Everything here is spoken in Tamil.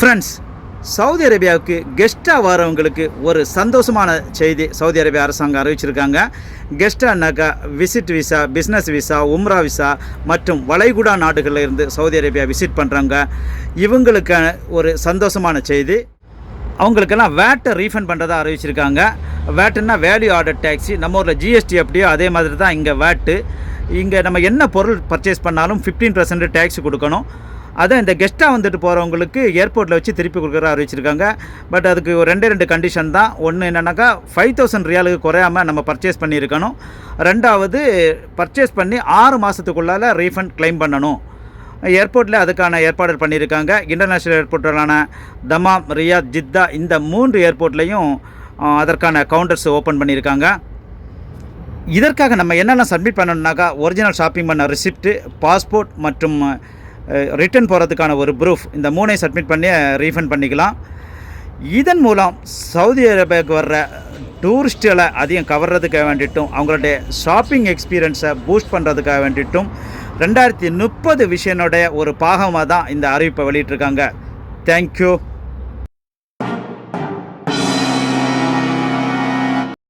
ஃப்ரெண்ட்ஸ், சவுதி அரேபியாவுக்கு கெஸ்ட்டாக வரவங்களுக்கு ஒரு சந்தோஷமான செய்தி சவுதி அரேபியா அரசாங்கம் அறிவிச்சிருக்காங்க. கெஸ்ட்டானாக்கா விசிட் விசா, பிஸ்னஸ் விசா, உம்ரா விசா மற்றும் வளைகுடா நாடுகளில் இருந்து சவுதி அரேபியா விசிட் பண்ணுறாங்க. இவங்களுக்கான ஒரு சந்தோஷமான செய்தி. அவங்களுக்கெல்லாம் வேட்டை ரீஃபண்ட் பண்ணுறதா அறிவிச்சிருக்காங்க. வேட்டுன்னா வேல்யூ ஆர்டர் டேக்ஸி. நம்ம ஊரில் ஜிஎஸ்டி அப்படியோ அதே மாதிரி தான் இங்கே வேட்டு. இங்கே நம்ம என்ன பொருள் பர்ச்சேஸ் பண்ணாலும் 15% டேக்ஸ் கொடுக்கணும். அதான் இந்த கெஸ்ட்டாக வந்துட்டு போகிறவங்களுக்கு ஏர்போர்ட்டில் வச்சு திருப்பி கொடுக்குறதா அறிவிச்சிருக்காங்க. பட் அதுக்கு ஒரு ரெண்டு கண்டிஷன் தான். ஒன்று என்னென்னாக்கா 5000 ரியாலுக்கு குறையாமல் நம்ம பர்ச்சேஸ் பண்ணியிருக்கணும். ரெண்டாவது, பர்ச்சேஸ் பண்ணி 6 மாதத்துக்குள்ளால் ரீஃபண்ட் கிளைம் பண்ணணும். ஏர்போர்ட்டில் அதுக்கான ஏற்பாடு பண்ணியிருக்காங்க. இன்டர்நேஷ்னல் ஏர்போர்ட்டான தமாம், ரியாத், ஜித்தா இந்த 3 ஏர்போர்ட்லேயும் அதற்கான கவுண்டர்ஸ் ஓப்பன் பண்ணியிருக்காங்க. இதற்காக நம்ம என்னென்ன சப்மிட் பண்ணணுன்னாக்கா ஒரிஜினல் ஷாப்பிங் பண்ண ரிசிப்ட்டு, பாஸ்போர்ட் மற்றும் ரிட்டர்ன் போகிறதுக்கான ஒரு ப்ரூஃப், இந்த 3ஐயும் சப்மிட் பண்ணி ரீஃபண்ட் பண்ணிக்கலாம். இதன் மூலம் சவுதி அரேபியாவுக்கு வர்ற டூரிஸ்ட்டுகளை அதிகம் கவர்றதுக்காக வேண்டிட்டும் அவங்களுடைய ஷாப்பிங் எக்ஸ்பீரியன்ஸை பூஸ்ட் பண்ணுறதுக்காக வேண்டிட்டும் 2030 விஷனுடைய ஒரு பாகமாக தான் இந்த அறிவிப்பை வெளியிட்டிருக்காங்க. தேங்க்யூ.